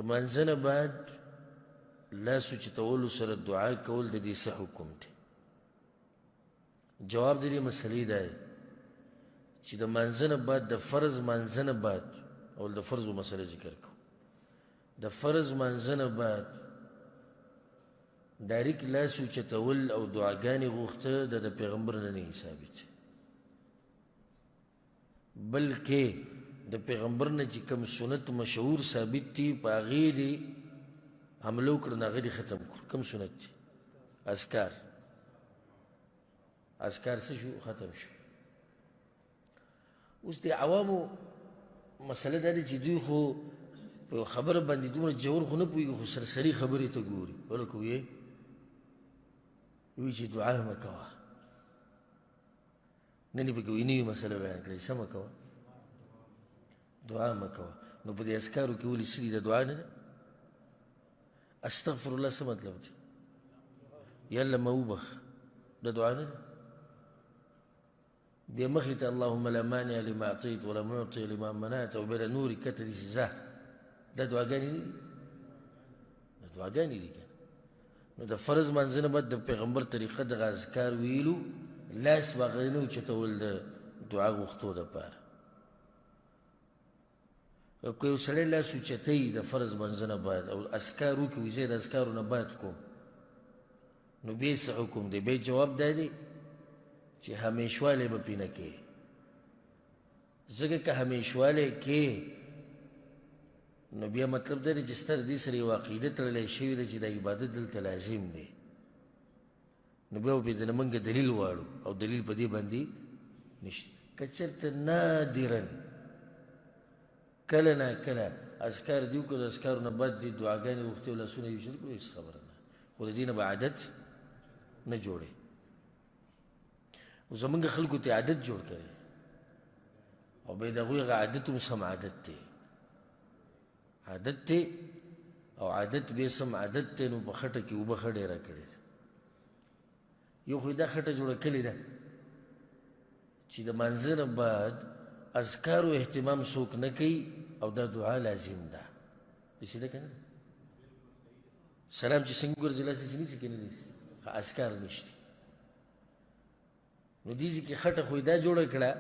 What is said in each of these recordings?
لمانځه نه بعد لاس اوچتولو سره دعا کول د دې څه حکم دی؟ جواب د دې مسلې دا دی چې د مانځه نه بعد د فرض مانځه نه بعد اول د فرضو مسله ذکر کوو د فرض مانځه نه بعد ډایرکټ لاس اوچتول او دعاګانې غوښته د پیغمبر نه نه ثابت بلکې د پیغمبر نه چې کوم سنت مشهور ثابت دي په هغې دې حمله وکړه نو هغه دې ختم کړو کوم سنت دي اذکار څه شو ختم شو اوس د عوامو مسله دا ده چې دوی خو په یو خبره باندې دومره جوور خو نه پوهېږي خو سرسري خبرې ته ګوري ولکه ویې وایي چې دعا مه کوه نن یې پکې نوې مسله بیان کړې څه مه کوه دعا مه کوه نو په دې اذکارو کې ولې څه دي د دعا نه ده استغفر الله څه مطلب دی یا الله مه وبخ د دعا نه ده بیا مخې ته اللهم لا مانع لما اعطیت ولا معطي لما منعت او بله نورې کته داسې ځه دا دعاګانې نه دي دا دعاګانې دي که نو د فرض مانځه نه بعد د پیغمبر طریقه دغه اذکار ویلو لاس به هغه نه اوچتول د دعا غوښتو دپاره که یو سړی لاس اوچتوي د فرض مانځه نه بعد او اذکار وکړي وایي زه د اذکارو نه بعد کوم نو بیا څه حکم دی بیا جواب دا دی چې همیشوالی به پې نه کوې ځکه که همیشوالی کوې نو بیا مطلب دا دی چې ستا د دې سره یو عقیده تړلی شوې ده چې دا عبادت دلته لازم دی نو بیا به د نه موږ دلیل واړو او دلیل په دې باندې نشته که چېرته نادرا کله نا کله اذکار دي وکړو د اذکارو نه بعد دې دعاګانې غوښتې او لاسونه یې وچت کړو هېڅ خبره نه خو د دې نه به عادت نه جوړوي او زمونږ خلکو ته عادت جوړ کړی او بیا د هغوی هغه عادت هم سم عادت دی عادت دی او عادت بیا سم عادت دی نو په خټه کې اوبه ښه ډېره کړې ده یو خو دا خټه جوړه کړې ده چې د مانځه نه بعد اذکارو اهتمام څوک نه کوي او دا دعا لازم ده داسې ده که نه سلام چې څنګه ګرځي لاس داسې نیسي که نه نیسي اذکار نشته نو دیزی کې خټه خو دا جوړه کړه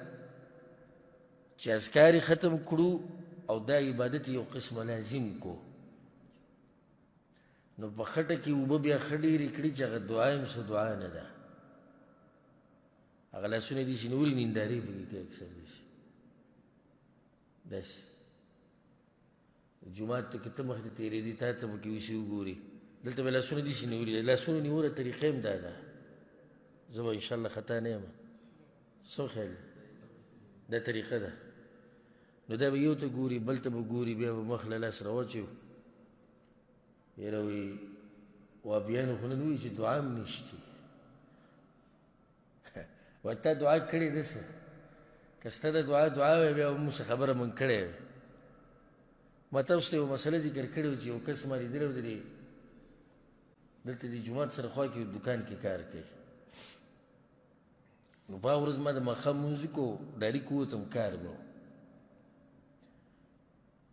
چې اذکار ختم کړو او دا عبادت یو قسمه لازم کو نو په خټه کې اوبه بیا ښه ډېرې کړي چې هغه دعا هم څه دعا نه ده هغه لاسونه داسې نیولي نندارې پکې کوي اکثر داسې داسې جومات ته که ته مخې ته تېرېدي تا ته پکې وسې وګوري دلته به لاسونه داسې نیولي لاسونه نیوله طریقه هم دا ده زه به انشاءالله خطا نه یم څه خیال دا طریقه ده نو دا به یو ته ګوري بل ته به ګوري بیا به مخ له لاس راواچوي یاره وایي وابیانو خو نن وایي چې دعا هم نشته وایي تا دعا کړې ده څه که ستا د دعا وی بیا موږ څه خبره مونږ کړې وی ما تاسو ته یو مسله ذکر کړې وه چې یو کس ما لیدلی و دلته د جومات سره خوا کې یو دوکان کې کار کوي نو په هغه ورځ ما د ماښام لمونځ وکړو ډایرکټ ووتم کار مې و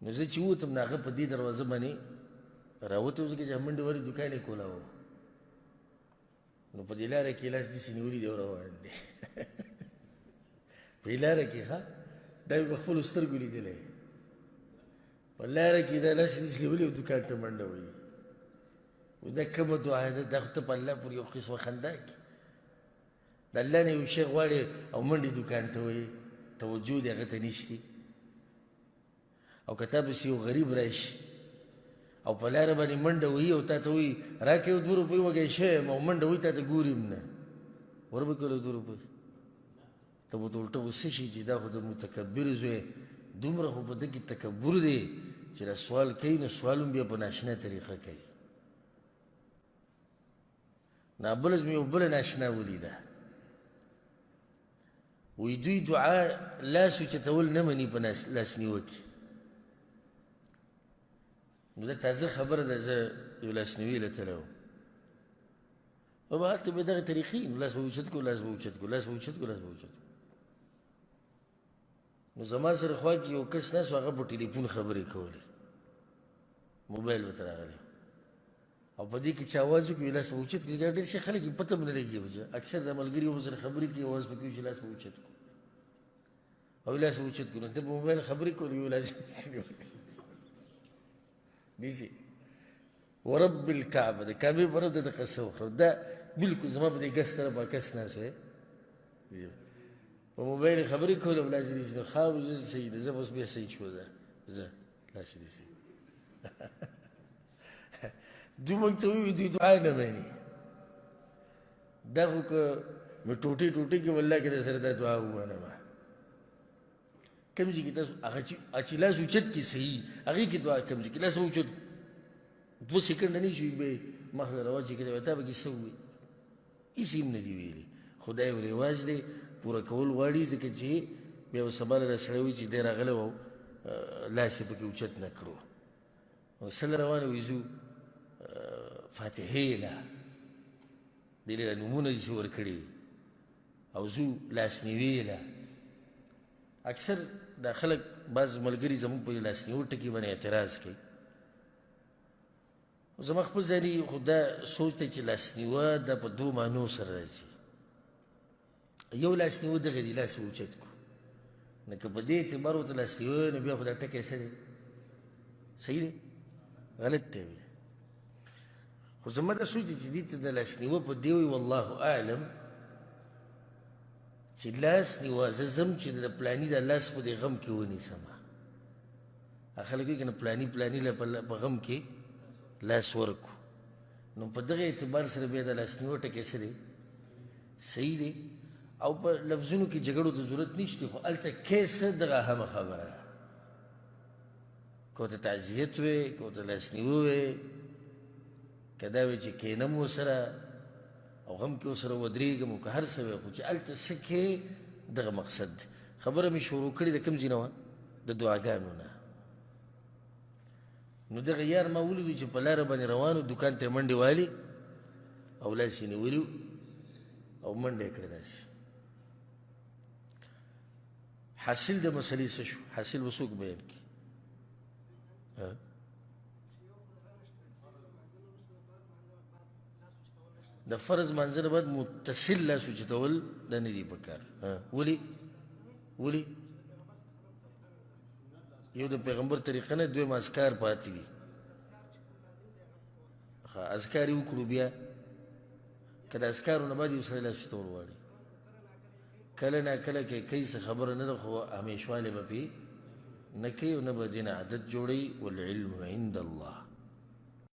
نو زه چې ووتم نو هغه په دې دروازه باندې راوتی و ځکه چې منډې ولې دوکان یې کولاوه نو په دې لاره کې لاس داسې نیولي دی او روان دی په دې لاره کې ښه دا مې په خپلو سترګو لیدلی په لاره کې دا لاس یې داسې نیولي او دوکان ته منډه وهي و دا کومه دعا ده دا خو ته په الله پورې یو قسمه خندا کړي د الله نه یو شی غواړې او منډې دوکان ته وایي توجه دې هغه ته نشتي او که تا پسې یو غریب راشي او په لاره باندې منډه وهي او تا ته وایي راکړه یو 2 روپۍ وږی شوی یم او منډه وهي تا ته ګوري هم نه ور به کړو 2 روپۍ ته به ورته الټه غوسه شي چې دا خو د متکبر زوی دومره خو په ده کې تکبر دی چې دا سوال کوي نو سوال هم بیا په ناشنا طریقه کوي نابلز مې یو بله ناشنا ولیده وی دوی دعا لاس اوچتول نه مني په لاس نیوکې نو دا تازه خبره ده زه یو لاسنیوي له تللی وم او به هلته به دغه طریقې نو لاس به اوچت کړو لاس به اوچت کړو لاس به اوچت کړو لاس به اوچت کړو نو زما سره خوا کې یو کس ناست و هغه په ټلیفون خبرې کولې موبایل ورته راغلی او په دې کې چې اواز وکړي لاس به اوچت کړي ډېر شي خلک یې پته هم نه لګي اکثر د ملګري ورسره خبرې کوي اواز پکې وشي لاس به اوچت کړو او لاس به اوچت کړو ته په موبایل خبرې کوي یو لاس نیسي ورب الكعبه د کعبې په رب د قصه وخورم دا بلکل زما په دې ګس طرفه کس ناست دی په موبایل خبرې کول او لاس یې نیسي نو خاو زه صحیح ده زه به اوس بیا صحیح شو زه لاس یې نیسي دوی موږ ته ووایي دوی دعا نه مني دا خو که مې ټوټې ټوټې کې والله که درسره دا دعا ومنمه کوم ځای کې تاسو هغه چې لاس اوچت کړي صحیح هغې کې دعا کوم ځای کې لاس به اوچت 2 سکنډه نه شي به مخ ته راواچې کړی تا به کې څه ووایي هېڅ هم نه دي ویلي خو دا یو رواج دی پوره کول غواړي ځکه چې بیا به سبا له سړی وایي چې دی راغلی و لاس یې پکې اوچت نه کړو او سله روانه وایي ځو فاتحې له دې له نومونه داسې ورکړي او ځو لاسنیوې له اکثر دا خلک بعض ملګري زموږ په لاسنیو ټکي باندې اعتراض کوي زما خپل ځاني خو دا سوچ دی چې لاسنیوه دا په 2 معنو سره راځي یو لاسنیوه دغه دی لاس به اوچت کړو نو که په دې اعتبار ورته لاسنیوه نو بیا خو دا ټکی څه دی صحیح دی غلط دی بیا خو زما دا سوچ دی چې دې ته د لاسنیوه په دې وایي والله اعلم چې لاس نیوه زه ځم چې د پلاني د لاس په دې غم کې ونیسمه خلک وایي که نه پلاني له په غم کې لاس ورکو نو په دغه اعتبار سره بیا د لاسنیوه ټکی څه دی صحیح دی او په لفظونو کې جګړو ته ضرورت نشته خو هلته کیسه دغه همه خبره ده که ورته تعزیت وې که ورته لاسنیوه وې که دا وې چې کینم ورسره او غم کې ورسره ودرېږم او که هر څه وې خو چې هلته څه کې دغه مقصد دی خبره مې شروع کړې د کوم ځای نه وه د دعاګانو نه نو دغه یار ما ولیدو چې په لاره باندې روانو دوکان ته منډې والي او لاس یې نیولي او منډه یې کړې داسې حاصل د مسلې څه شو حاصل به څوک بیان کړي د فرض مانځه نه بعد متصل لاس اوچتول دا نه دي پکار ولې یو د پیغمبر طریقه نه دویم اذکار پاتې دي اذکار یې وکړو بیا که د اذکارو نه بعد یو سړی لاس اوچتول غواړي کله نا کله کې کوي څه خبره نه ده خو همیشوالی به پې نه کوي او نه به دې نه عادت جوړوي والعلم عند الله